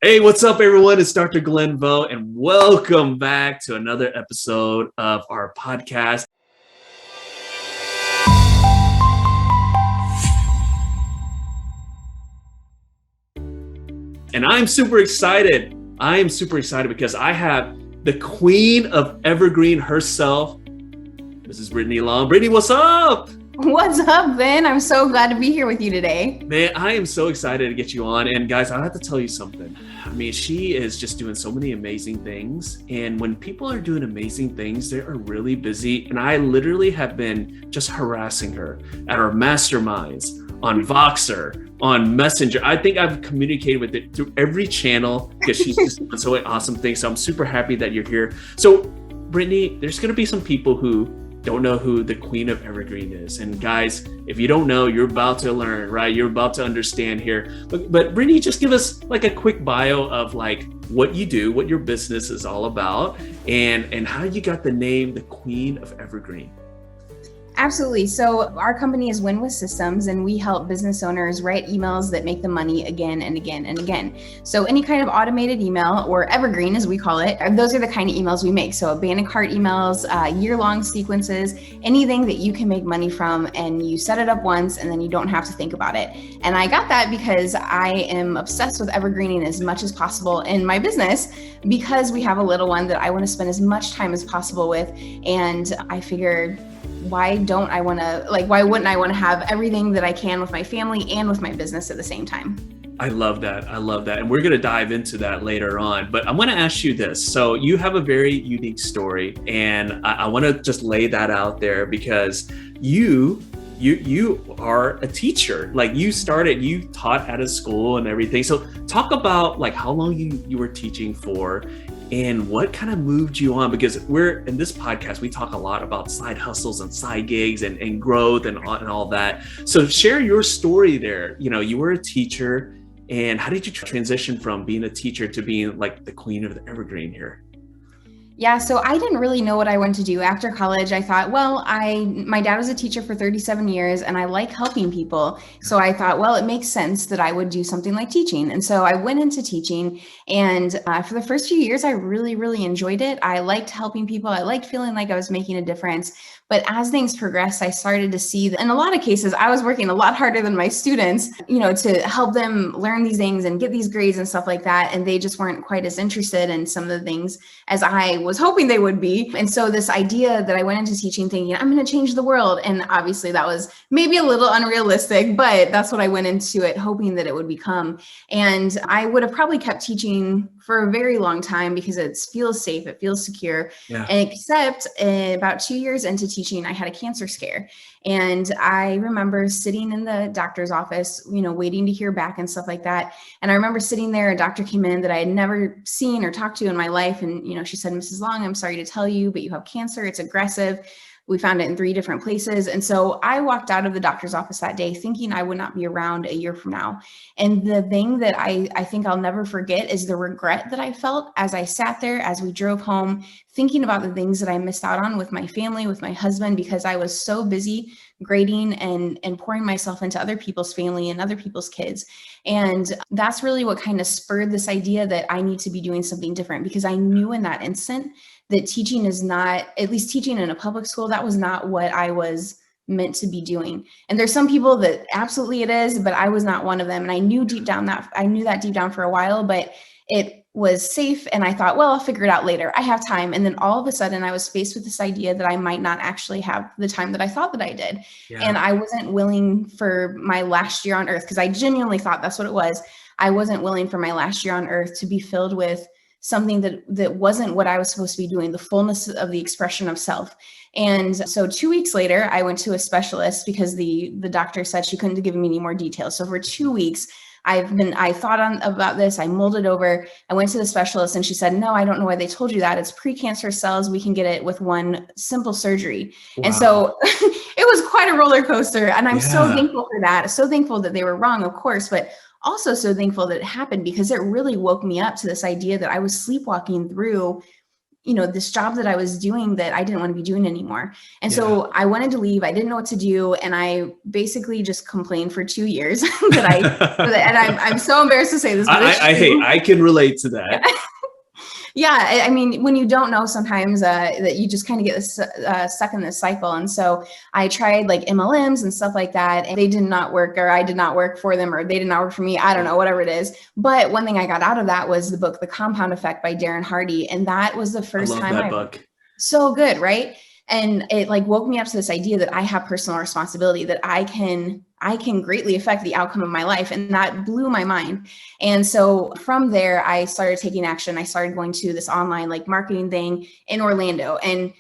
Hey, what's up, everyone? It's Dr. Glenn Vo, and welcome back to another episode of our podcast. And I'm super excited. I am super excited because I have the queen of Evergreen herself, Mrs. Brittany Long. Brittany, what's up? What's up, Ben? I'm so glad to be here with you today. Man, I am so excited to get you on. And guys, I have to tell you something. I mean, she is just doing so many amazing things. And when people are doing amazing things, they are really busy. And I literally have been just harassing her at our masterminds, on Voxer, on Messenger. I think I've communicated with it through every channel because she's just doing so many awesome things. So I'm super happy that you're here. So, Brittany, there's going to be some people who don't know who the Queen of Evergreen is. And guys, if you don't know, you're about to learn, right? You're about to understand here. But Brittany, just give us like a quick bio of like what you do, what your business is all about, and how you got the name, the Queen of Evergreen. Absolutely. So our company is Win with Systems, and we help business owners write emails that make them money again and again and again. So any kind of automated email, or Evergreen as we call it, those are the kind of emails we make. So abandoned cart emails, year-long sequences, anything that you can make money from, and you set it up once and then you don't have to think about it. And I got that because I am obsessed with evergreening as much as possible in my business, because we have a little one that I want to spend as much time as possible with. And I figured, why wouldn't I want to have everything that I can with my family and with my business at the same time? I love that. And we're going to dive into that later on. But I want to ask you this. So you have a very unique story, and I want to just lay that out there because you are a teacher. Like you taught at a school and everything. So talk about like how long you were teaching for, and what kind of moved you on? Because we're in this podcast, we talk a lot about side hustles and side gigs and growth and all that. So share your story there. You know, you were a teacher, and how did you transition from being a teacher to being like the queen of the Evergreen here? Yeah, so I didn't really know what I wanted to do after college. I thought, well, my dad was a teacher for 37 years and I like helping people. So I thought, well, it makes sense that I would do something like teaching. And so I went into teaching, and for the first few years, I really, really enjoyed it. I liked helping people. I liked feeling like I was making a difference. But as things progressed, I started to see that in a lot of cases, I was working a lot harder than my students, to help them learn these things and get these grades and stuff like that. And they just weren't quite as interested in some of the things as I was hoping they would be. And so this idea that I went into teaching thinking, I'm going to change the world. And obviously that was maybe a little unrealistic, but that's what I went into it hoping that it would become. And I would have probably kept teaching for a very long time because it feels safe, it feels secure. Yeah. And except about 2 years into teaching, I had a cancer scare. And I remember sitting in the doctor's office, waiting to hear back and stuff like that. And I remember sitting there, a doctor came in that I had never seen or talked to in my life. And, she said, Mrs. Long, I'm sorry to tell you, but you have cancer. It's aggressive. We found it in 3 different places. And so I walked out of the doctor's office that day thinking I would not be around a year from now. And the thing that I think I'll never forget is the regret that I felt as I sat there, as we drove home, thinking about the things that I missed out on with my family, with my husband, because I was so busy grading and pouring myself into other people's family and other people's kids. And that's really what kind of spurred this idea that I need to be doing something different, because I knew in that instant that teaching is not, at least teaching in a public school, that was not what I was meant to be doing. And there's some people that absolutely it is, but I was not one of them. And I knew that deep down for a while, but it was safe. And I thought, well, I'll figure it out later. I have time. And then all of a sudden I was faced with this idea that I might not actually have the time that I thought that I did. Yeah. And I wasn't willing for my last year on earth, because I genuinely thought that's what it was. I wasn't willing for my last year on earth to be filled with something that wasn't what I was supposed to be doing, the fullness of the expression of self. And so 2 weeks later, I went to a specialist because the doctor said she couldn't give me any more details. So for 2 weeks, I thought about this, I mulled it over, I went to the specialist and she said, no, I don't know why they told you that. It's precancerous cells. We can get it with one simple surgery. Wow. And so it was quite a roller coaster. And I'm so thankful for that. So thankful that they were wrong, of course, but also so thankful that it happened, because it really woke me up to this idea that I was sleepwalking through this job that I was doing that I didn't want to be doing anymore. And Yeah. so I wanted to leave. I didn't know what to do. And I basically just complained for 2 years and I'm so embarrassed to say this, but I can relate to that. Yeah, I mean, when you don't know, sometimes that you just kind of get stuck in this cycle. And so I tried like MLMs and stuff like that, and they did not work, or I did not work for them, or they did not work for me. I don't know, whatever it is. But one thing I got out of that was the book, The Compound Effect by Darren Hardy. And that was the first time that book. So good, right? And it like woke me up to this idea that I have personal responsibility, that I can greatly affect the outcome of my life. And that blew my mind. And so from there, I started taking action. I started going to this online like marketing thing in Orlando. And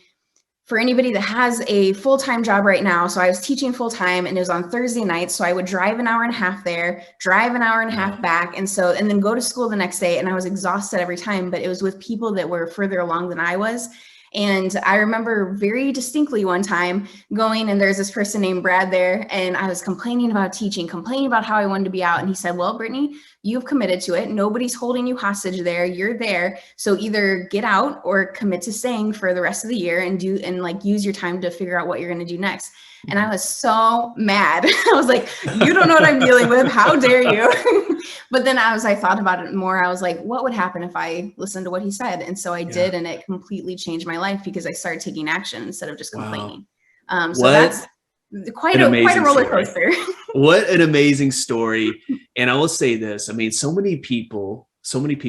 for anybody that has a full-time job right now, so I was teaching full-time, and it was on Thursday nights. So I would drive an hour and a half there, drive an hour and a half back. And then go to school the next day. And I was exhausted every time, but it was with people that were further along than I was. And I remember very distinctly one time going, and there's this person named Brad there, and I was complaining about teaching, complaining about how I wanted to be out. And he said, well, Brittany, you've committed to it. Nobody's holding you hostage there. You're there. So either get out or commit to staying for the rest of the year and use your time to figure out what you're going to do next. And I was so mad. I was like, you don't know what I'm dealing with. How dare you? But then I thought about it more. I was like, what would happen if I listened to what he said? And so I did, and it completely changed my life because I started taking action instead of just complaining. So that's quite a roller coaster. What an amazing story. And I will say this, I mean, so many people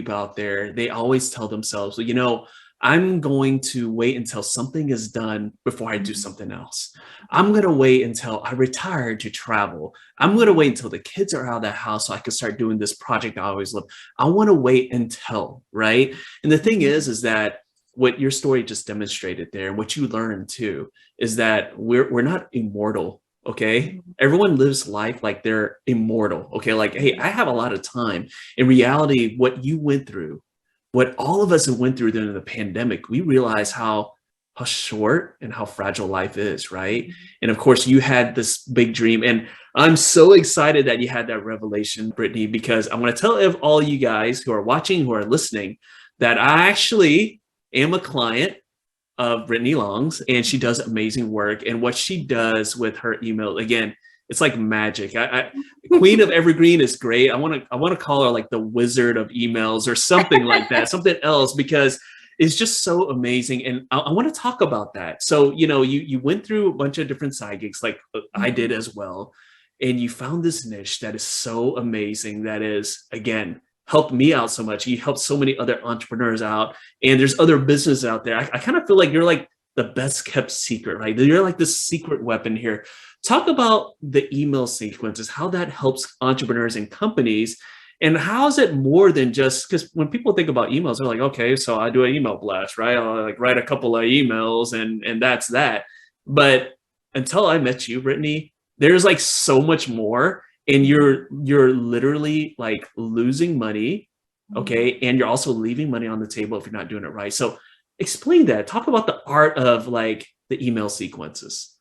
out there, they always tell themselves, well, I'm going to wait until something is done before I do something else. I'm going to wait until I retire to travel. I'm going to wait until the kids are out of the house so I can start doing this project I always love. I want to wait until, right? And the thing is that what your story just demonstrated there, and what you learned too, is that we're not immortal. Okay. Everyone lives life like they're immortal. Okay. Like, hey, I have a lot of time. In reality, what you went through, what all of us have went through during the pandemic, we realize how short and how fragile life is, right? And of course, you had this big dream, and I'm so excited that you had that revelation, Brittany, because I want to tell all you guys who are watching, who are listening, that I actually am a client of Brittany Long's, and she does amazing work. And what she does with her email, again, it's like magic. Queen of Evergreen is great. I want to call her like the wizard of emails or something like that, something else, because it's just so amazing. And I want to talk about that. So, you went through a bunch of different side gigs like I did as well. And you found this niche that is so amazing. That is, again, helped me out so much. You helped so many other entrepreneurs out. And there's other businesses out there. I kind of feel like you're like the best kept secret, right? You're like this secret weapon here. Talk about the email sequences, how that helps entrepreneurs and companies, and how is it more than just, because when people think about emails, they're like, okay, so I do an email blast, right? I'll like write a couple of emails and that's that. But until I met you, Brittany, there's like so much more, and you're literally like losing money, okay? And you're also leaving money on the table if you're not doing it right. So explain that. Talk about the art of like the email sequences.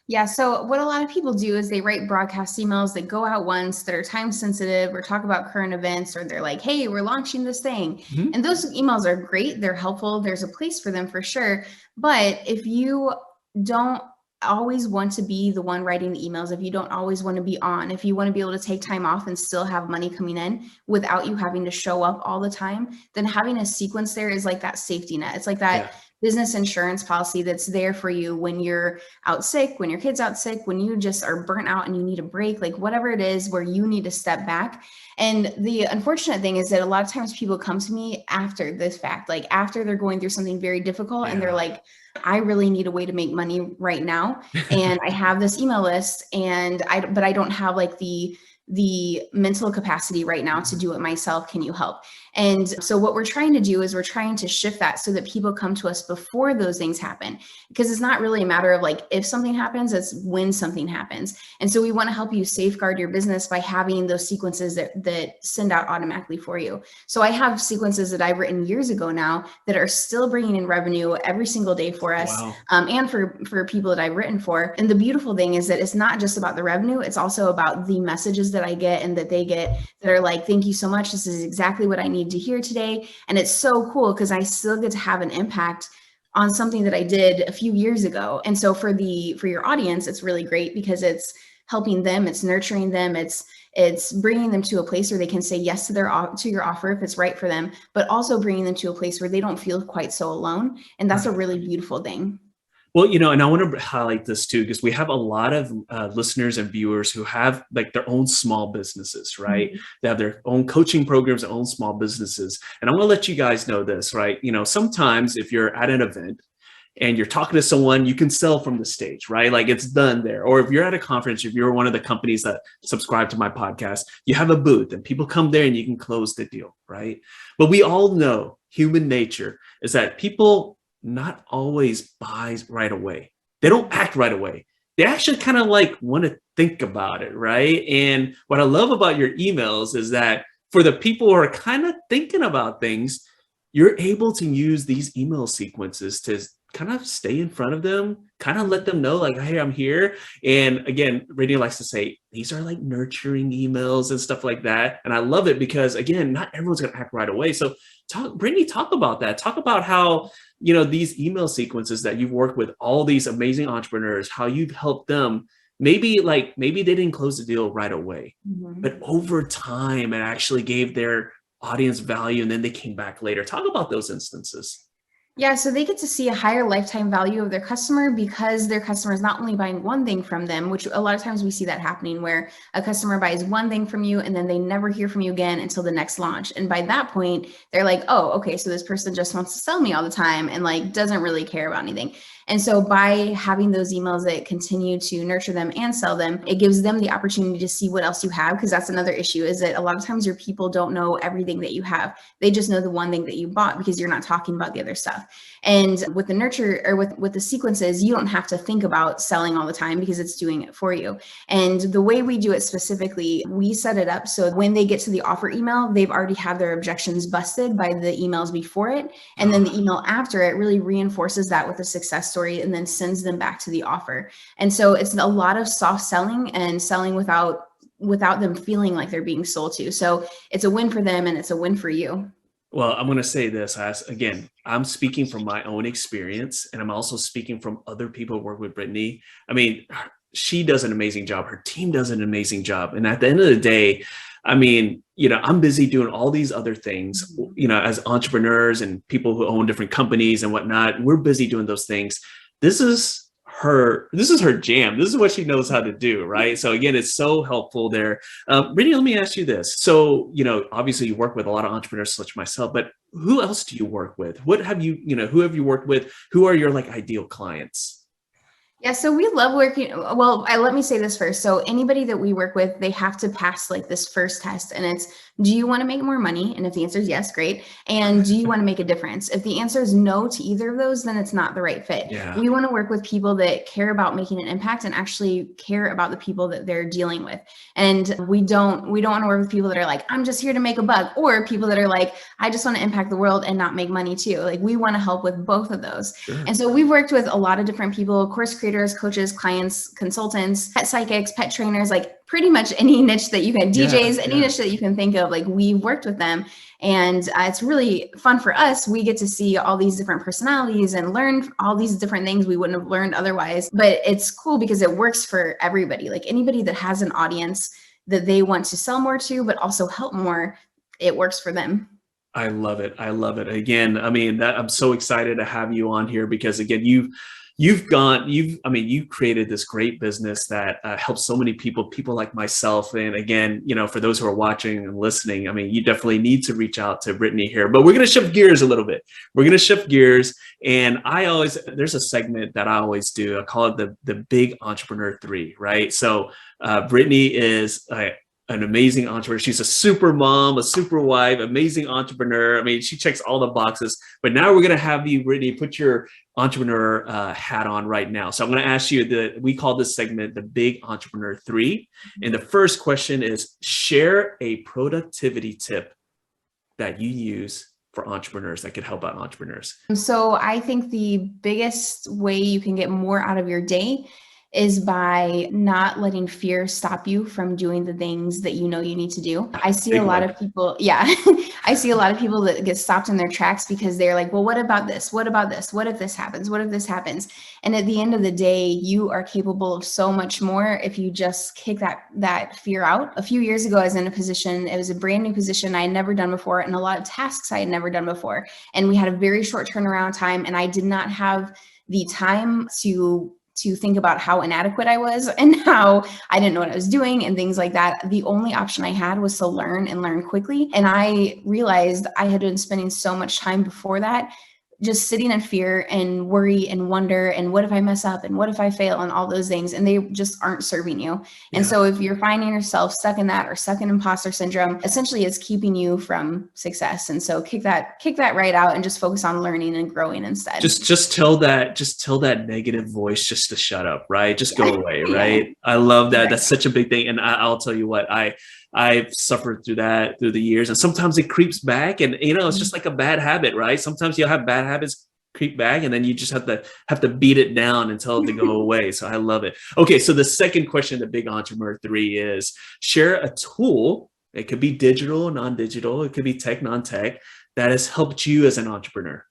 Yeah. So what a lot of people do is they write broadcast emails that go out once, that are time sensitive, or talk about current events, or they're like, hey, we're launching this thing. And those emails are great. They're helpful. There's a place for them for sure. But if you don't always want to be the one writing the emails, if you don't always want to be on, if you want to be able to take time off and still have money coming in without you having to show up all the time, then having a sequence there is like that safety net. It's like that business insurance policy that's there for you when you're out sick, when your kid's out sick, when you just are burnt out and you need a break, like whatever it is where you need to step back. And the unfortunate thing is that a lot of times people come to me after this fact, like after they're going through something very difficult, and they're like, I really need a way to make money right now. And I have this email list, but I don't have like the mental capacity right now to do it myself. Can you help? And so what we're trying to do is we're trying to shift that so that people come to us before those things happen, because it's not really a matter of like if something happens, it's when something happens. And so we want to help you safeguard your business by having those sequences that send out automatically for you. So I have sequences that I've written years ago now that are still bringing in revenue every single day for us. Wow. And for people that I've written for. And the beautiful thing is that it's not just about the revenue, it's also about the messages that I get and that they get that are like, thank you so much. This is exactly what I need to hear today. And it's so cool because I still get to have an impact on something that I did a few years ago. And so for your audience, it's really great because it's helping them, it's nurturing them, it's bringing them to a place where they can say yes to your offer if it's right for them, but also bringing them to a place where they don't feel quite so alone. And that's a really beautiful thing. Well, and I want to highlight this too, because we have a lot of listeners and viewers who have like their own small businesses, right? Mm-hmm. They have their own coaching programs, their own small businesses. And I want to let you guys know this, right? Sometimes if you're at an event and you're talking to someone, you can sell from the stage, right? Like it's done there. Or if you're at a conference, if you're one of the companies that subscribe to my podcast, you have a booth and people come there and you can close the deal, right? But we all know human nature is that people not always buys right away. They don't act right away. They actually kind of like want to think about it, right? And what I love about your emails is that for the people who are kind of thinking about things, you're able to use these email sequences to kind of stay in front of them, kind of let them know like, hey, I'm here. And again, Brittany likes to say, these are like nurturing emails and stuff like that. And I love it because again, not everyone's going to act right away. So Brittany, talk about that. Talk about how, these email sequences that you've worked with all these amazing entrepreneurs, how you've helped them. Maybe they didn't close the deal right away, mm-hmm. but over time it actually gave their audience value. And then they came back later. Talk about those instances. Yeah, so they get to see a higher lifetime value of their customer because their customer is not only buying one thing from them, which a lot of times we see that happening where a customer buys one thing from you and then they never hear from you again until the next launch. And by that point, they're like, oh, okay, so this person just wants to sell me all the time and like doesn't really care about anything. And so by having those emails that continue to nurture them and sell them, it gives them the opportunity to see what else you have. Because that's another issue is that a lot of times your people don't know everything that you have. They just know the one thing that you bought because you're not talking about the other stuff. And with the nurture or with the sequences, you don't have to think about selling all the time because it's doing it for you. And the way we do it specifically, we set it up so when they get to the offer email, they've already had their objections busted by the emails before it. And then the email after it really reinforces that with a success story and then sends them back to the offer. And so it's a lot of soft selling and selling without them feeling like they're being sold to. So it's a win for them and it's a win for you. Well, I'm going to say this, again, I'm speaking from my own experience, and I'm also speaking from other people who work with Brittany. I mean, she does an amazing job. Her team does an amazing job. And at the end of the day, I mean, I'm busy doing all these other things, as entrepreneurs and people who own different companies and whatnot. We're busy doing those things. This is her jam. This is what she knows how to do, right? So again, it's so helpful there. Brittany, let me ask you this. So, obviously you work with a lot of entrepreneurs such as myself, but who else do you work with? Who have you worked with? Who are your like ideal clients? Yeah, so we love working. Well, let me say this first. So anybody that we work with, they have to pass like this first test, and it's, do you want to make more money? And if the answer is yes, great. And do you want to make a difference? If the answer is no to either of those, then it's not the right fit. Yeah. We want to work with people that care about making an impact and actually care about the people that they're dealing with. And we don't want to work with people that are like, I'm just here to make a buck, or people that are like, I just want to impact the world and not make money too. Like we want to help with both of those. Sure. And so we've worked with a lot of different people, course creators, coaches, clients, consultants, pet psychics, pet trainers, like pretty much any niche that you can, DJs, any niche that you can think of, like we've worked with them. And it's really fun for us. We get to see all these different personalities and learn all these different things we wouldn't have learned otherwise. But it's cool because it works for everybody. Like anybody that has an audience that they want to sell more to, but also help more, it works for them. I love it. I love it. Again, I mean, I'm so excited to have you on here because again, you've created this great business that helps so many people like myself. And again, for those who are watching and listening, I mean, you definitely need to reach out to Brittany here, but we're going to shift gears a little bit. We're going to shift gears. And there's a segment that I always do. I call it the Big Entrepreneur 3, right? So Brittany is an amazing entrepreneur. She's a super mom, a super wife, amazing entrepreneur. I mean, she checks all the boxes, but now we're going to have you, Brittany, put your entrepreneur hat on right now. So I'm going to ask you we call this segment the Big Entrepreneur 3. And the first question is, share a productivity tip that you use for entrepreneurs that could help out entrepreneurs. So I think the biggest way you can get more out of your day is by not letting fear stop you from doing the things that you know you need to do. I see a lot of people, I see a lot of people that get stopped in their tracks because they're like, well, what about this? What about this? What if this happens? What if this happens? And at the end of the day, you are capable of so much more if you just kick that fear out. A few years ago, I was in a position, it was a brand new position I had never done before, and a lot of tasks I had never done before. And we had a very short turnaround time, and I did not have the time to think about how inadequate I was and how I didn't know what I was doing and things like that. The only option I had was to learn and learn quickly. And I realized I had been spending so much time before that just sitting in fear and worry and wonder, and what if I mess up, and what if I fail, and all those things, and they just aren't serving you. And so if you're finding yourself stuck in that, or stuck in imposter syndrome, essentially it's keeping you from success. And so kick that right out and just focus on learning and growing instead. Just tell that negative voice just to shut up, right? Just go away, right? I love that. Right. That's such a big thing. And I'll tell you what, I've suffered through that through the years, and sometimes it creeps back, and it's just like a bad habit, right? Sometimes you'll have bad habits creep back, and then you just have to beat it down and tell it to go away. So I love it. Okay, so the second question, the Big Entrepreneur 3, is share a tool. It could be digital, non-digital, it could be tech, non-tech, that has helped you as an entrepreneur.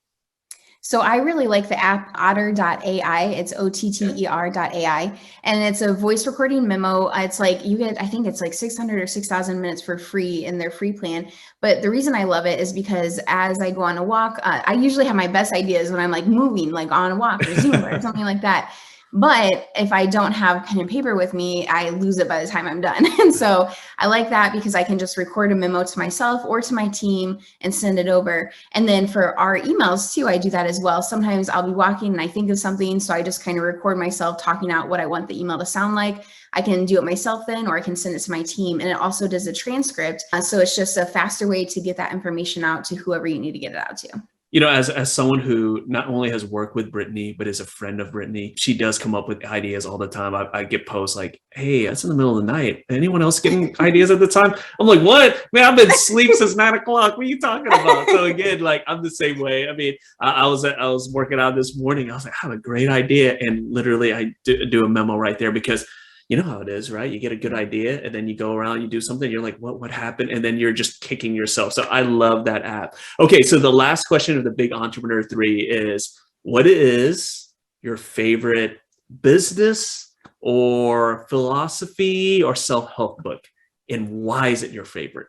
So I really like the app otter.ai. It's OTTER.ai. And it's a voice recording memo. It's like you get, I think it's like 600 or 6,000 minutes for free in their free plan. But the reason I love it is because as I go on a walk, I usually have my best ideas when I'm like moving, like on a walk or Zoom or something like that. But if I don't have pen and paper with me, I lose it by the time I'm done. And so I like that because I can just record a memo to myself or to my team and send it over. And then for our emails too, I do that as well. Sometimes I'll be walking and I think of something, so I just kind of record myself talking out what I want the email to sound like. I can do it myself then, or I can send it to my team. And it also does a transcript. So it's just a faster way to get that information out to whoever you need to get it out to. As someone who not only has worked with Brittany, but is a friend of Brittany, she does come up with ideas all the time. I get posts like, hey, that's in the middle of the night. Anyone else getting ideas at the time? I'm like, what? Man, I've been asleep since 9 o'clock. What are you talking about? So again, like, I'm the same way. I mean, I was working out this morning. I was like, I have a great idea. And literally I do a memo right there, because you know how it is, right? You get a good idea and then you go around, you do something, you're like, what happened? And then you're just kicking yourself. So I love that app. Okay, so the last question of the Big Entrepreneur 3 is, what is your favorite business or philosophy or self-help book? And why is it your favorite?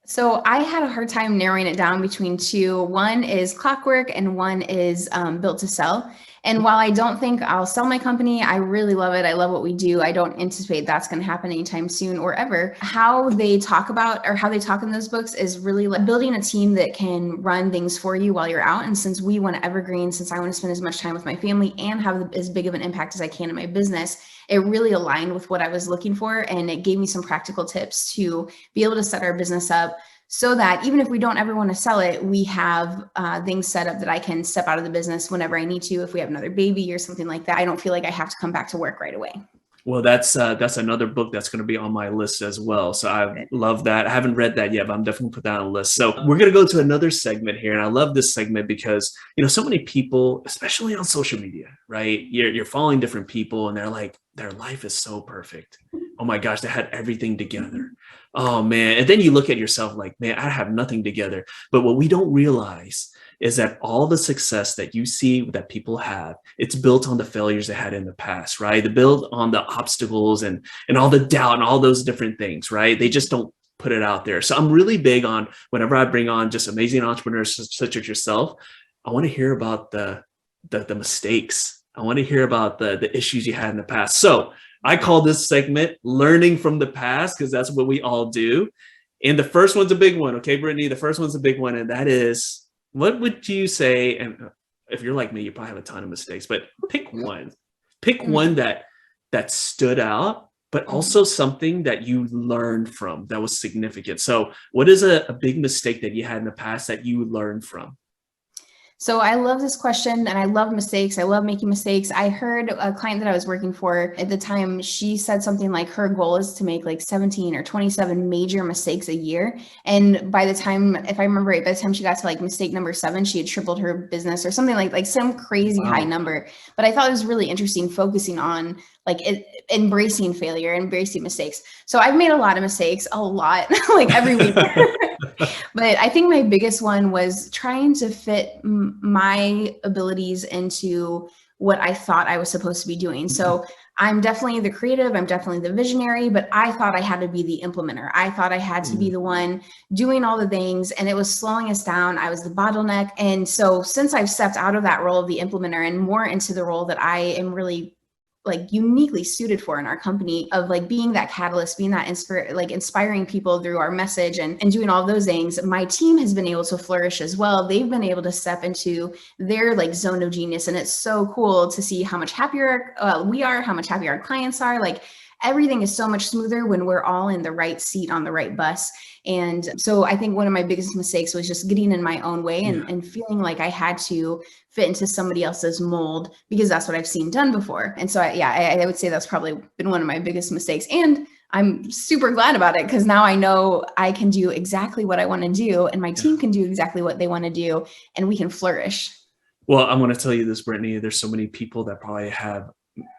So I had a hard time narrowing it down between two. One is Clockwork and one is Built to Sell. And while I don't think I'll sell my company, I really love it. I love what we do. I don't anticipate that's going to happen anytime soon or ever. How they talk about, or how they talk in those books, is really like building a team that can run things for you while you're out. And since we want to evergreen, since I want to spend as much time with my family and have as big of an impact as I can in my business, it really aligned with what I was looking for. And it gave me some practical tips to be able to set our business up so that even if we don't ever want to sell it, we have things set up that I can step out of the business whenever I need to. If we have another baby or something like that, I don't feel like I have to come back to work right away. Well, that's another book that's going to be on my list as well. So I love that. I haven't read that yet, but I'm definitely put that on the list. So we're going to go to another segment here. And I love this segment because, so many people, especially on social media, right? You're following different people and they're like, their life is so perfect. Oh my gosh, they had everything together. Oh man. And then you look at yourself like, man, I have nothing together. But what we don't realize is that all the success that you see that people have, it's built on the failures they had in the past, right? They build on the obstacles and all the doubt and all those different things, right? They just don't put it out there. So I'm really big on, whenever I bring on just amazing entrepreneurs such as yourself, I want to hear about the mistakes. I want to hear about the issues you had in the past. So I call this segment Learning from the Past, because that's what we all do. And the first one's a big one. Okay, Brittany, the first one's a big one. And that is, what would you say? And if you're like me, you probably have a ton of mistakes, but pick one that stood out, but also something that you learned from that was significant. So what is a big mistake that you had in the past that you learned from? So I love this question and I love mistakes. I love making mistakes. I heard a client that I was working for at the time, she said something like her goal is to make like 17 or 27 major mistakes a year. And by the time, if I remember right, by the time she got to like mistake number 7, she had tripled her business or something like some crazy high number. But I thought it was really interesting focusing on like embracing failure, embracing mistakes. So I've made a lot of mistakes, a lot, like every week. But I think my biggest one was trying to fit my abilities into what I thought I was supposed to be doing. So I'm definitely the creative, I'm definitely the visionary, but I thought I had to be the implementer. I thought I had to be the one doing all the things, and it was slowing us down. I was the bottleneck. And so since I've stepped out of that role of the implementer and more into the role that I am really like uniquely suited for in our company of like being that catalyst, being that inspiring people through our message and doing all those things, my team has been able to flourish as well. They've been able to step into their like zone of genius. And it's so cool to see how much happier we are, how much happier our clients are. Like everything is so much smoother when we're all in the right seat on the right bus. And so I think one of my biggest mistakes was just getting in my own way and feeling like I had to fit into somebody else's mold because that's what I've seen done before. And so I would say that's probably been one of my biggest mistakes. And I'm super glad about it because now I know I can do exactly what I want to do and my team can do exactly what they want to do and we can flourish. Well, I'm going to tell you this, Brittany, there's so many people that probably have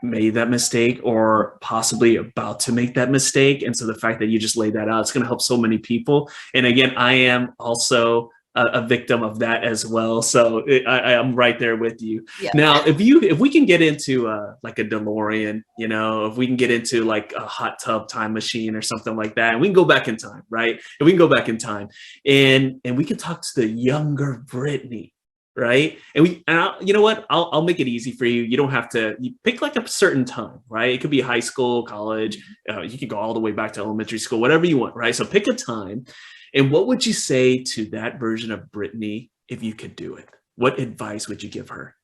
made that mistake or possibly about to make that mistake. And so the fact that you just laid that out, it's going to help so many people. And again, I am also a victim of that as well. So I'm right there with you. Yeah. Now, if we can get into like a DeLorean, you know, if we can get into like a hot tub time machine or something like that, and we can go back in time, right? And we can go back in time and we can talk to the younger Brittany. Right. And you know what? I'll make it easy for you. You don't have to pick like a certain time, right? It could be high school, college. You can go all the way back to elementary school, whatever you want, right? So pick a time. And what would you say to that version of Brittany if you could do it? What advice would you give her?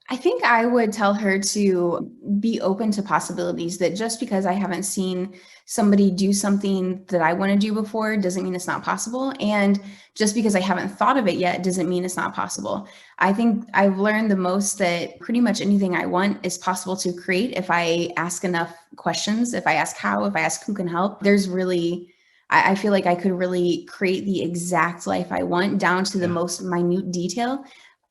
I think I would tell her to be open to possibilities, that just because I haven't seen somebody do something that I want to do before doesn't mean it's not possible. And just because I haven't thought of it yet doesn't mean it's not possible. I think I've learned the most that pretty much anything I want is possible to create if I ask enough questions, if I ask how, if I ask who can help. I feel like I could really create the exact life I want down to the most minute detail.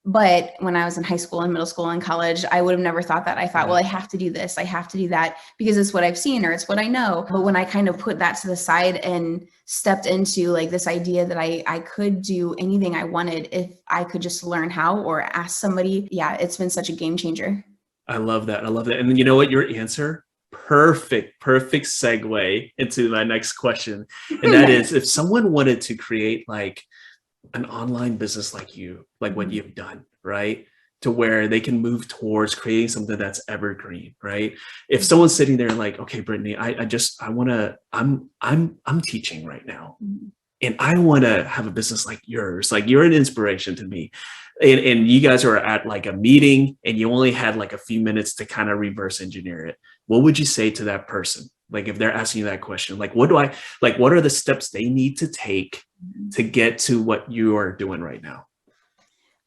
But when I was in high school and middle school and college, I would have never thought that. I thought, well, I have to do this, I have to do that because it's what I've seen or it's what I know. But when I kind of put that to the side and stepped into like this idea that I could do anything I wanted if I could just learn how or ask somebody, it's been such a game changer. I love that. I love that. And then you know what? Your answer, perfect segue into my next question. And that is, if someone wanted to create like an online business like what you've done, right? To where they can move towards creating something that's evergreen, right? If someone's sitting there like, okay, Brittany, I'm teaching right now and I want to have a business like yours. Like you're an inspiration to me. And you guys are at like a meeting and you only had like a few minutes to kind of reverse engineer it. What would you say to that person? Like if they're asking you that question, like what are the steps they need to take to get to what you are doing right now?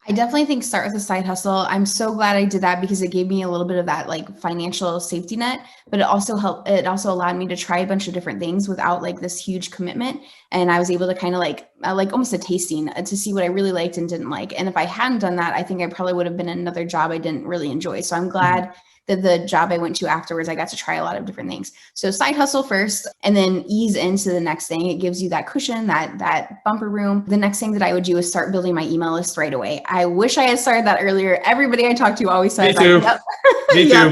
I definitely think start with a side hustle. I'm so glad I did that because it gave me a little bit of that like financial safety net, but it also allowed me to try a bunch of different things without like this huge commitment. And I was able to kind of like almost a tasting to see what I really liked and didn't like. And if I hadn't done that, I think I probably would have been in another job I didn't really enjoy. So I'm glad that the job I went to afterwards, I got to try a lot of different things. So side hustle first, and then ease into the next thing. It gives you that cushion, that bumper room. The next thing that I would do is start building my email list right away. I wish I had started that earlier. Everybody I talk to always says, Me too. Yep. Me too.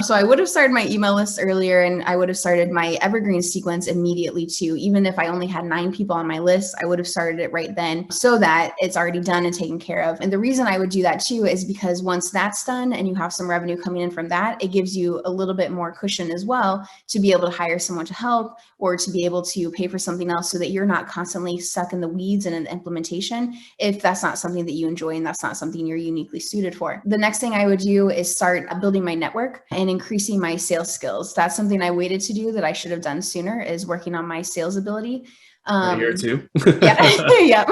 So I would have started my email list earlier and I would have started my Evergreen sequence immediately too. Even if I only had 9 people on my list, I would have started it right then so that it's already done and taken care of. And the reason I would do that too is because once that's done and you have some revenue coming in from that, it gives you a little bit more cushion as well to be able to hire someone to help or to be able to pay for something else so that you're not constantly stuck in the weeds and in the implementation if that's not something that you enjoy and that's not something you're uniquely suited for. The next thing I would do is start building my network and increasing my sales skills. That's something I waited to do that I should have done sooner, is working on my sales ability. A year or two. Yeah. Yeah.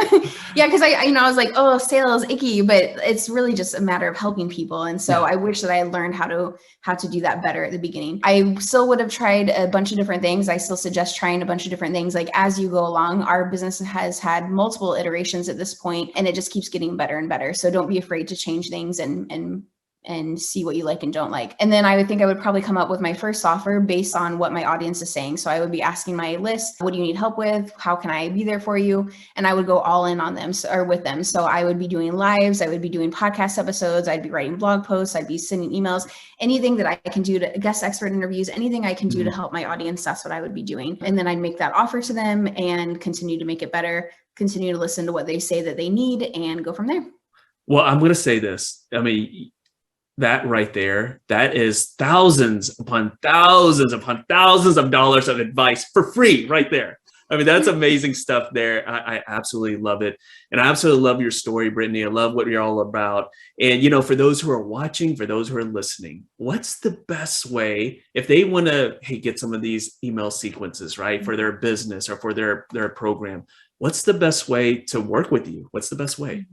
Yeah. Cause I was like, oh, sales icky, but it's really just a matter of helping people. And so I wish that I had learned how to do that better at the beginning. I still would have tried a bunch of different things. I still suggest trying a bunch of different things. Like as you go along, our business has had multiple iterations at this point, and it just keeps getting better and better. So don't be afraid to change things and see what you like and don't like. And then I would think I would probably come up with my first offer based on what my audience is saying. So I would be asking my list, what do you need help with? How can I be there for you? And I would go all in on them or with them. So I would be doing lives, I would be doing podcast episodes, I'd be writing blog posts, I'd be sending emails, anything that I can do to guest expert interviews, anything I can do to help my audience, that's what I would be doing. And then I'd make that offer to them and continue to make it better, continue to listen to what they say that they need and go from there. Well, I'm going to say this. I mean, that right there, that is thousands upon thousands upon thousands of dollars of advice for free right there. I mean, that's amazing stuff there. I absolutely love it. And I absolutely love your story, Brittany. I love what you're all about. And, you know, for those who are watching, for those who are listening, what's the best way if they want to get some of these email sequences, right, for their business or for their program? What's the best way to work with you? What's the best way?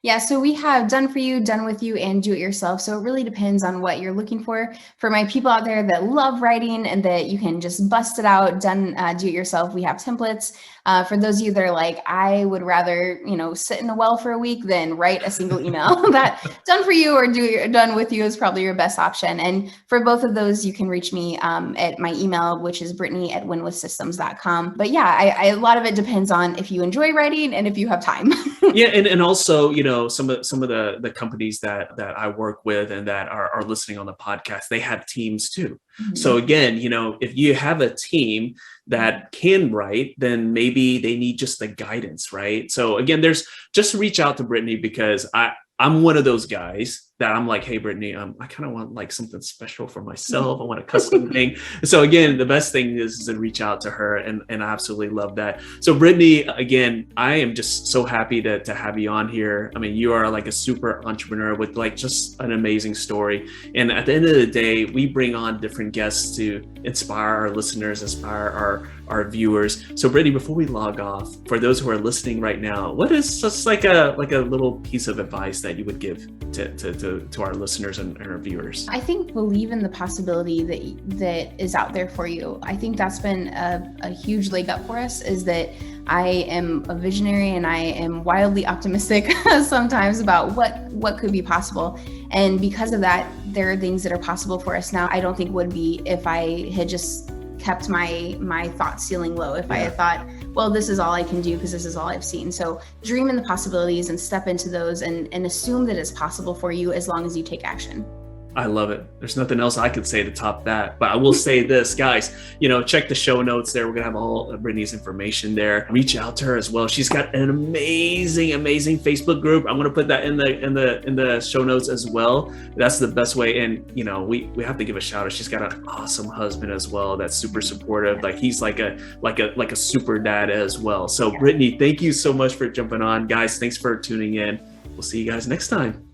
Yeah, so we have done for you, done with you, and do it yourself. So it really depends on what you're looking for. For my people out there that love writing and that you can just bust it out, do it yourself, we have templates. For those of you that are like, I would rather, sit in a well for a week than write a single email, that done for you or done with you is probably your best option. And for both of those, you can reach me at my email, which is brittany@winwithsystems.com. But yeah, a lot of it depends on if you enjoy writing and if you have time. Yeah, and also, some of the companies that I work with and that are listening on the podcast, they have teams too. Mm-hmm. So again, if you have a team that can write, then maybe they need just the guidance, right? So again, just reach out to Brittany, because I'm one of those guys that I'm like, hey, Brittany, I kind of want like something special for myself. I want a custom thing. So again, the best thing is to reach out to her, and I absolutely love that. So Brittany, again, I am just so happy to have you on here. I mean, you are like a super entrepreneur with like just an amazing story. And at the end of the day, we bring on different guests to inspire our listeners, inspire our viewers. So Brittany, before we log off, for those who are listening right now, what is just like a little piece of advice that you would give to our listeners and our viewers? I think believe in the possibility that is out there for you. I think that's been a huge leg up for us, is that I am a visionary and I am wildly optimistic sometimes about what could be possible. And because of that, there are things that are possible for us now I don't think would be if I had just kept my thought ceiling low, if I had thought, well, this is all I can do because this is all I've seen. So dream in the possibilities and step into those and assume that it's possible for you as long as you take action. I love it. There's nothing else I could say to top that, but I will say this, guys, check the show notes there. We're going to have all of Brittany's information there. Reach out to her as well. She's got an amazing Facebook group. I'm going to put that in the show notes as well. That's the best way. And, we have to give a shout out. She's got an awesome husband as well. That's super supportive. Like he's like a super dad as well. So Brittany, thank you so much for jumping on. Guys, thanks for tuning in. We'll see you guys next time.